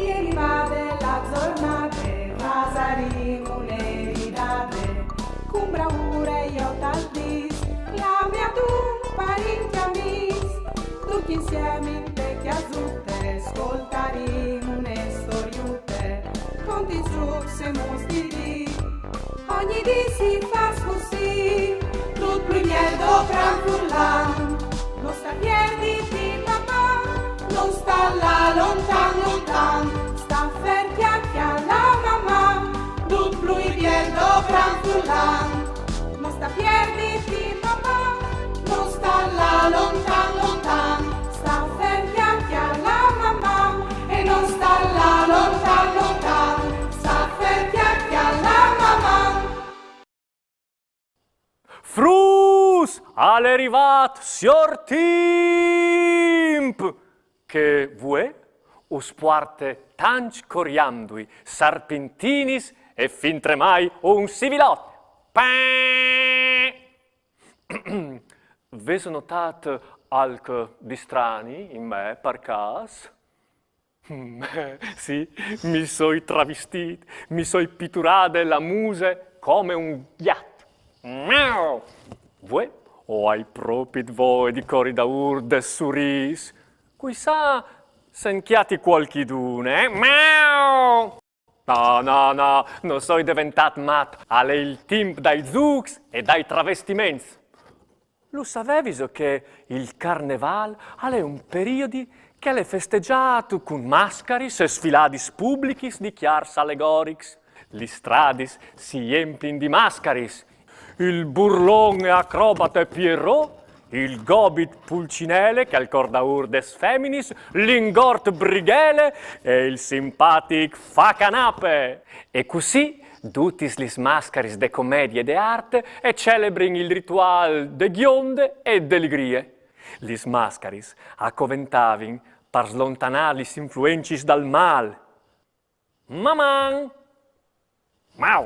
Ieri va della giornata, pasaremo l'eridate, con bravura io tal dis, la mia tu parenti amici, tutti insieme in te chiazzute, ascoltaremo une storiute, conti su e mostri, ogni dì si fa così, tutto il miedo tranquillan, non sta piedi di papà, non sta là lontan lontan, sta fermi alla mamma, tutto il miedo tranquillan, non sta piedi di papà, non sta là lontan lontan, sta fermi alla mamma e non sta là lontan lontan, sta fermi alla mamma. Frus, al arrivat sior Timp, che vue us puarte tanc coriandui, sarpentinis e fin tremai un civilot. Veso notat alc distrani in me, par cas? Sì, mi soi travestit, mi soi pitturade la muse come un gatto. Miau! Voi o hai propit voi di corridaur de suris, cui sa senchiati qualchidune, Miau! No, non sono diventat mat, alle il timp dai zux e dai travestimenti. Lo sapevi che il carneval è un periodo che è festeggiato con mascaris e sfiladis publicis di chiars allegorics. Li stradis si empin di mascaris. Il burlone acrobate Pierrot, il gobit Pulcinele, che è il cordaur des feminis, l'ingort Brighele e il simpatic Facanape. E così tutis lis mascaris de commedie de arte e celebrin il ritual de ghionde e de ligrie. Lis mascaris accoventavin par slontanar lis influencis dal mal. Maman! Mau!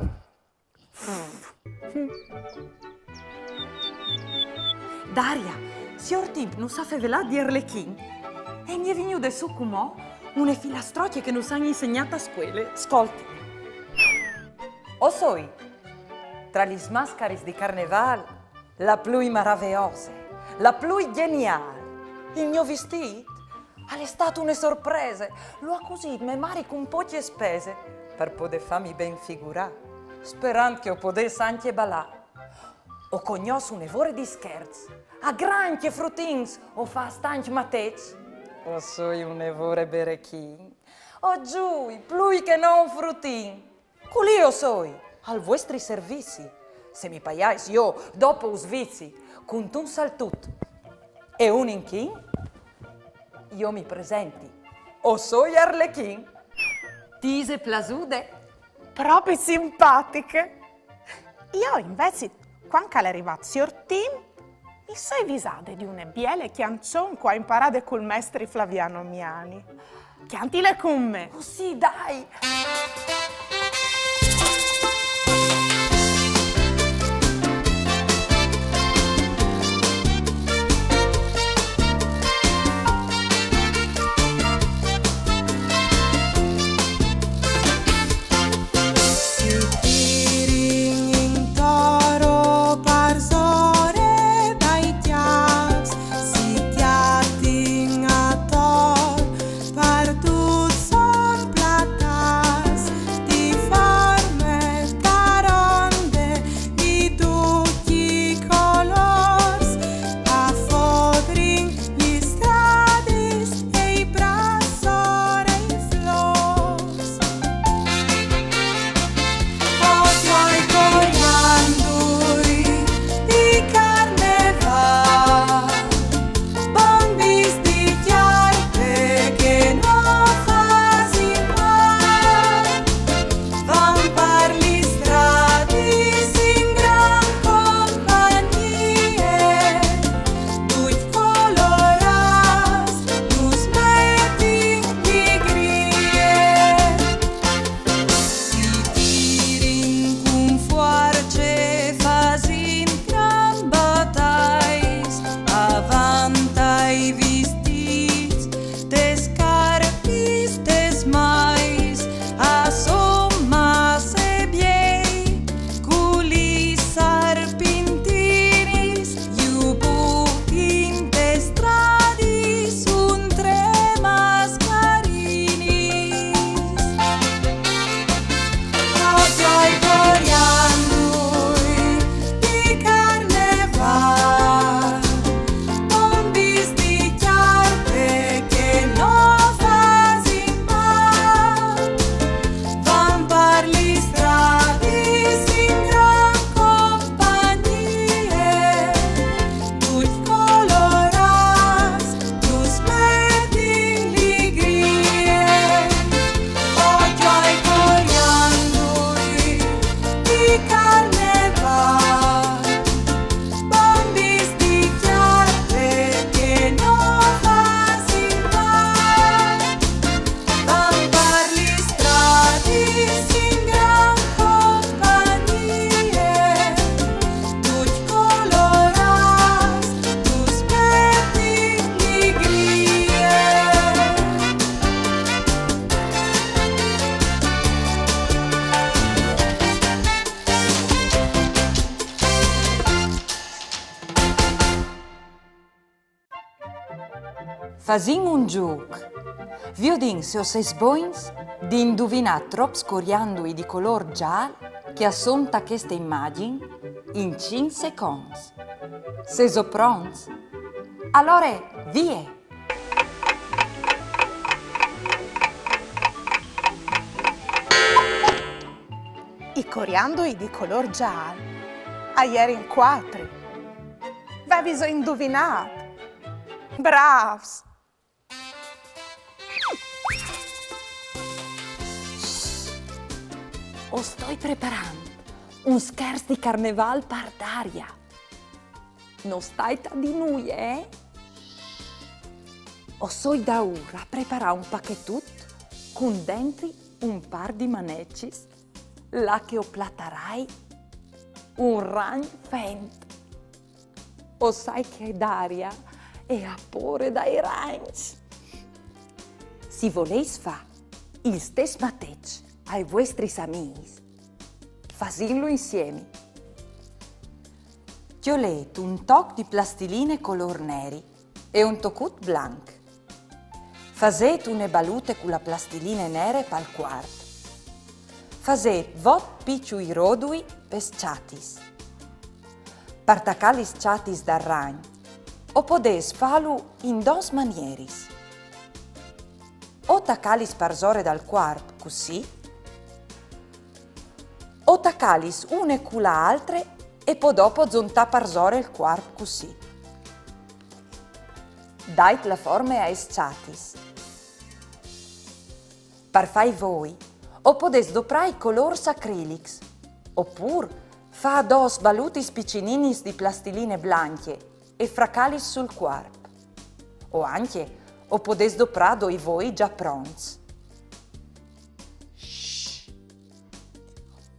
Daria, signor Timp non sa fevelà di Arlechin. E mi è venuto de succumò une filastrocche che non hanno insegnato a scuole. Ascolti. O soi, tra gli mascaris di carneval, la più meravigliosa, la più geniale. Il mio vestito è stato una sorpresa. Lo ha così, me mari con poche spese, per poter farmi ben figurare, sperando che io potessi anche ballare. Ho conosciuto un evore di scherzi, a granche fruttins, o fa stanchi matez. O soi un evore berechin, o giù, più che non fruttin. Culio soi, al vostri servizi. Se mi paiais io, dopo us vizi, con un saltut e un inchin, io mi presenti. O soi Arlechin. Tise plasude. Proprio simpatiche. Io invece, quando è arrivato signor Tim, mi sono visate di una biele chiancion qua imparate col maestro Flaviano Miani. Chiantile con me. Oh sì, dai! Par tu son platas, Fasin un gioco. Viodin se o ses boins di indovinare troppi coriandoli di color giallo che assonta questa immagine in 5 secondi. Se so pronti? Allora, via! I coriandoli di color giallo. A ieri in 4. Avevi so indovinato. Bravs! O sto preparando un scherzo di carneval per Daria. Non stai tra di noi, eh? O soi da ora a preparare un pacchettut con dentro un par di maneccis, là che o platarai un ragno fent. O sai che Daria è a pore dai ragni. Se voleis fa il stesso matech ai vostri amici, fasillo insieme. Ti ho letto un toc di plastiline color neri e un tocut blanc. Faset une balute con la plastiline nere pal quarto. Faset vot picciui rodui pes chatis. Partacalis chatis dal ragno, o podes falu in dos manieris. O tacalis parzore dal quarto, così, o tacalis une con la altre e poi dopo zontà parzore il quarto così. Dait la forma a eschatis. Per fai voi, o podes doprai colors acrilics, oppure fa dos balutis piccininis di plastiline blanche e fracalis sul quarto. O anche, o podes doprado i voi già pronti.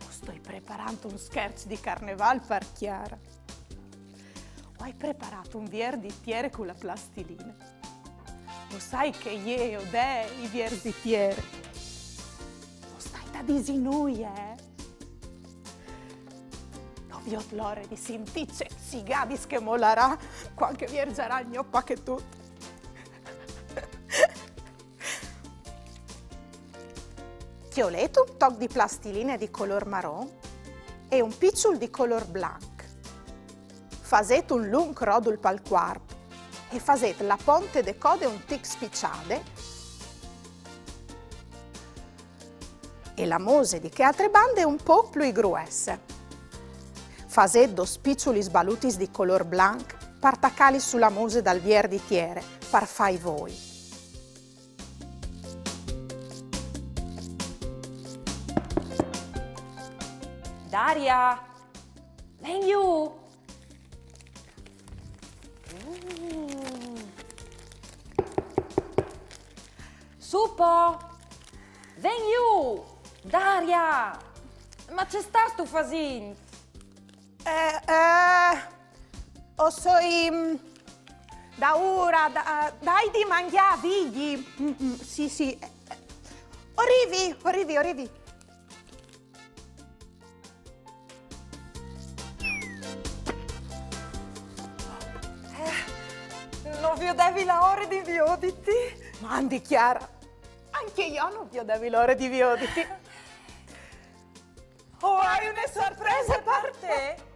Sto preparando un scherzo di carneval per Chiara. Hai preparato un vierditiere con la plastilina. Lo sai che io de i vierditiere. Lo stai da disinui, Lo viot l'ore di sintice, si gadis che molarà qualche viergeragno pacchetut. Ti ho letto un toc di plastiline di color marron e un picciul di color blanc. Faset un lung rodul pal quarto e faset la ponte de code un tic spicciade e la mose di che altre bande un po' più gruesse. Faset dos picciulis balutis di color blanc partacali sulla mose dal vierditiere par fai voi. Daria, ven giù! Supo, ven giù! Daria, ma c'è sta sto fasin? O soi da ora, dai di mangiare, vigli. Sì. Arrivi. Non vi devi la ore di vioditi? Mandi Chiara, anche io non vi devi l'ora di vioditi. Oh, hai una sorpresa per te?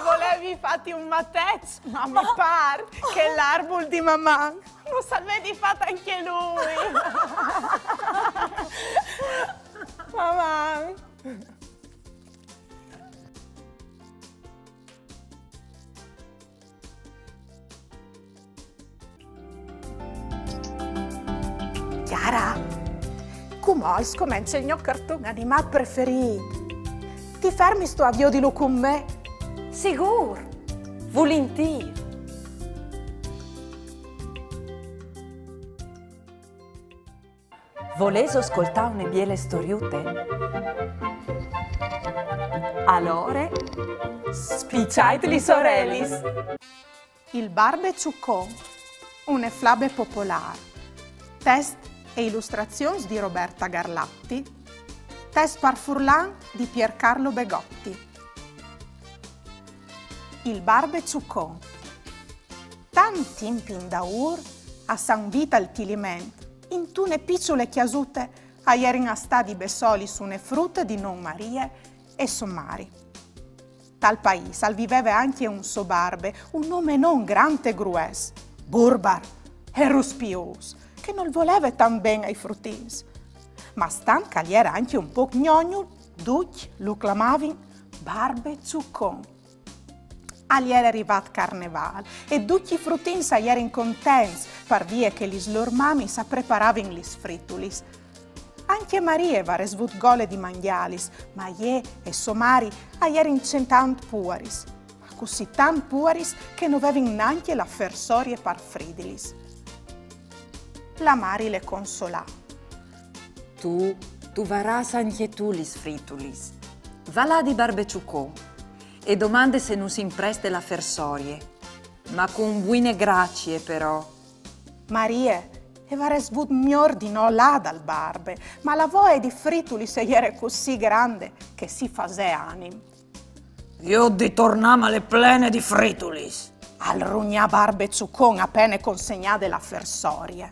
Volevi fatti un matez, ma mi pare che l'arbol di mamma lo salvevi fatto anche lui. Mamma. Chiara, come scomincia il mio cartone animato preferito? Ti fermi sto avvio di lo con me? Sicuro, volentieri. Voleso ascoltare una biele storiute? Allora, spicciateli sorelis! Il Barbe Ciuccò, un flabe popolare. Test e illustrazioni di Roberta Garlatti. Test par Furlan di Piercarlo Begotti. Il Barbe Ciuccò. Tanti in daur a San Vita il tiliment, in tune piccole chiasute a ierin a stadi besoli su ne frutte di non Marie e sommari. Tal paese al viveve anche un so barbe, un nome non grande grues, burbar e ruspius, che non voleva tan bene ai fruttins. Ma stanca gli era anche un po' gnogno, duc lo chiamavin Barbe Ciuccò. Agli era arrivato Carneval e tutti i fruttins erano contenti per via che gli loro mami sa preparavano gli sfrittulis. Anche Maria va resvut gole di mangialis, ma ie e somari erano centant puaris, ma così tant puaris che non avevano neanche la fersorie par fridilis. La Mari le consolà. Tu varas anche tu gli sfrittulis. Va là di Barbe Ciuccò e domande se non si impreste la fersorie, ma con buine grazie però. Maria e va resvut miglior di no là dal barbe, ma la voce di frittuli se era così grande che si fase anim. Io di tornama le plene di fritulis. Al rugna Barbe Ciuccò appena consegnate la fersorie.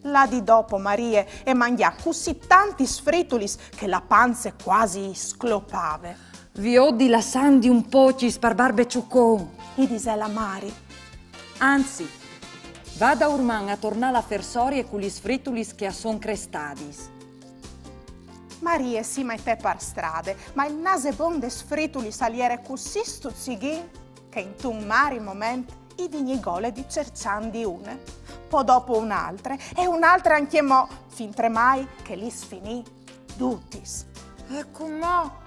Là di dopo Maria e mangià così tanti sfritulis che la panza quasi sclopave. Vi ho di la sandi un pocis per Barbe Ciuccò. E dise la Mari. Anzi, vada urman a tornare la fersorie con gli sfrittulis che a son crestadis. Maria si mette per strade, ma il nasebon de sfrituli saliere così stuzzighin che in un mari momento i vignigole di cerciandi une, poi dopo un'altra e un'altra anche mo, fin tremai che li sfinì dutis. Ecco mo,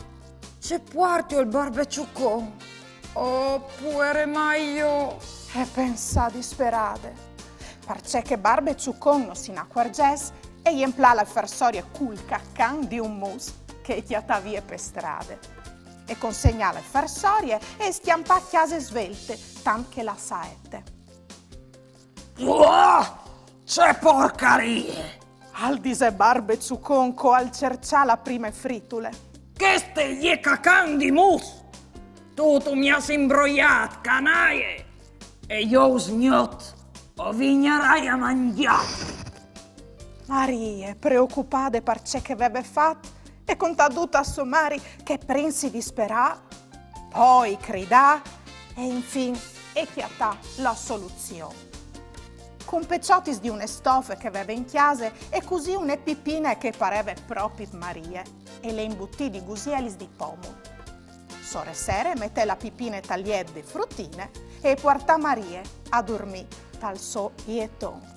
c'è porto il Barbe Ciuccò. Oh, puere meglio. E pensa disperate, perché che Barbe Ciuccò non si accorgesse e gli emplà la fersoria cul caccan di un mus che chiata via per strade. E consegna le fersorie e schiampà chiase svelte, tant che la saette. C'è porcarie! Al dise Barbe Ciuccò co al cercià la prime frittule. Che ste gli cacan di mus! Tu mi has imbrogliat, canaie! E io sgnot, o vignerai a mangiare! Marie, preoccupate per ciò che aveva fatto, e contaduta a somari che prinsi disperà, poi cridà e infine ecchiatà la soluzione. Con pecciotis di une stoffe che aveva in chiesa e così une pipine che pareva proprio Marie e le imbuttì di gusielis di pomo. Sore sere mette la pipine tagliette di fruttine e porta Marie a dormire dal suo ieton.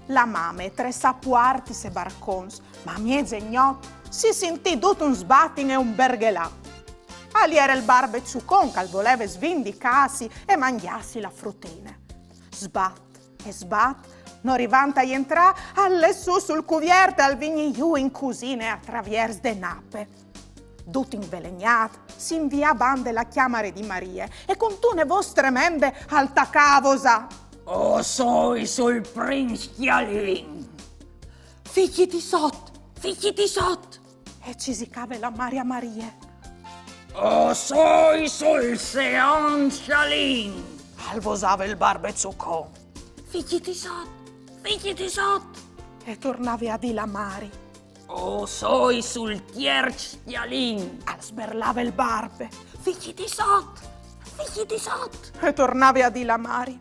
La mame tre sapuarti se barcons, ma mieze gnot, si sentì tutto un sbatting e un berghelà. Ali era il Barbe Ciuccò che voleva svindicarsi e mangiarsi la fruttina. Sbat e sbat, non arrivanta a entrare alle su sul cuvierte al vignigliù in cucina e attraverso de nappe. Tutto invelenat, si invia bande la chiamare di Maria e con tune vostre tremende al tacavosa. Oh, soi sul prinzialin! Ficchiti sot! E ci si cave la Maria. Oh, soi sul seancialin! Alvosava il Barbe Ciuccò Ficchiti sot! e tornava a di la Mari. Oh, soi sul tiercialin! Al sberlava il Barbe Ficchiti sot! e tornava a di la Mari.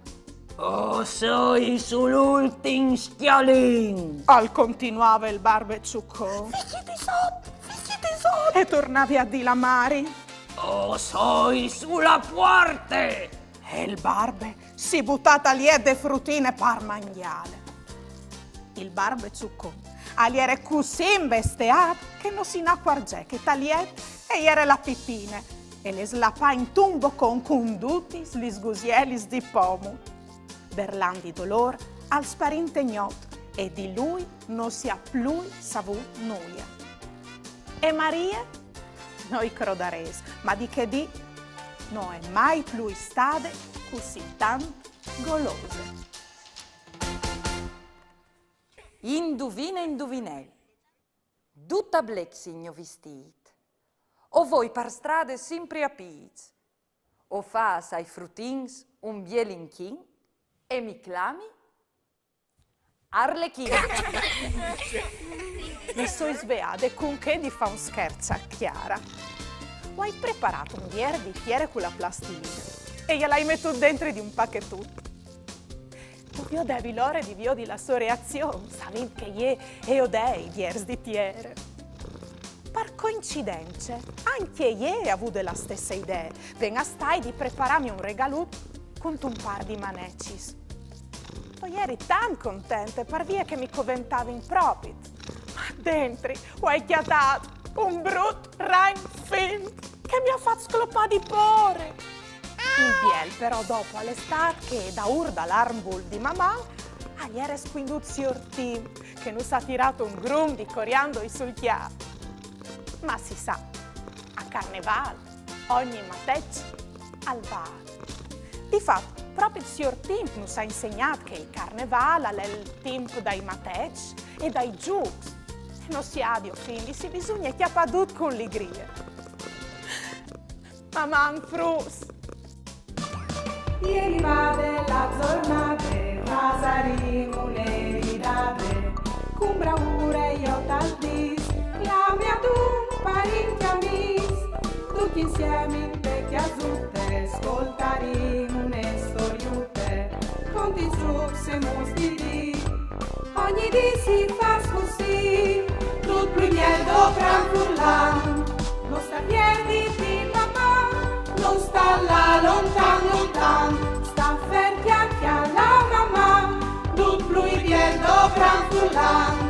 Oh, soi sull'ultim schialin! Al continuava il Barbe Ciuccò Ficchiti sot! e tornava a di la Mari. Oh, soi sulla porte! E il Barbe si buttata lì de fruttine par mangiale. Il Barbe Ciuccò ali era così imbestiato che non si accorge che tagliette e era la pipine e le slapà in tumbo con condutis gli sgusielis di pomo. Berlandi dolor al sparinte gnot e di lui non si ha più saputo nulla. E Maria? Noi crodares, ma di che di non è mai più stata così tanto golose. Indovina, indovinel. Tutta blec signo vestit. O voi per strade sempre a piz. O fa ai fruttins un bielinchin e mi clami Arlecchino. Mi sono svegliata con che di fa un scherzo a Chiara. Ho hai preparato un bicchiere con la plastilina e gliel'hai metto dentro di un pacchetto. Io devi l'ora di vio di la sua reazione, sapendo che io dei diers di tiere. Per coincidenza, anche io ho avuto la stessa idea. Venga stai di prepararmi un regalo con un par di maneccis. Io eri tan contenta per via che mi coventava in propit. Ma dentro ho chiatato un brutto rhyme film che mi ha fatto scloppare di pore. Il biel però dopo all'estate che da urda l'armbull di mamma agli era squindut signor Tim che non sa tirato un grum di coriandoli sul chiaro. Ma si sa, a Carnevale ogni matecci al bar. Difatti, proprio il signor Tim ci ha insegnato che il Carnevale è il tempo dai matecci e dai giugs. E non si ha quindi si bisogna chiappadut con l'igria. Mamma frus. Ieri va della giornata, pasaremo le ridate, con bravura io t'aldis, la mia tu parenti amis, tutti insieme in vecchia zutte, ascoltaremo le storiute, con di giux e mostri, ogni dì si fa così, tutto più miel dopra furlan, non sta piedi di mamma, non sta là lontan lontan, sta fermi a la mamma, tutto più miel dopra furlan.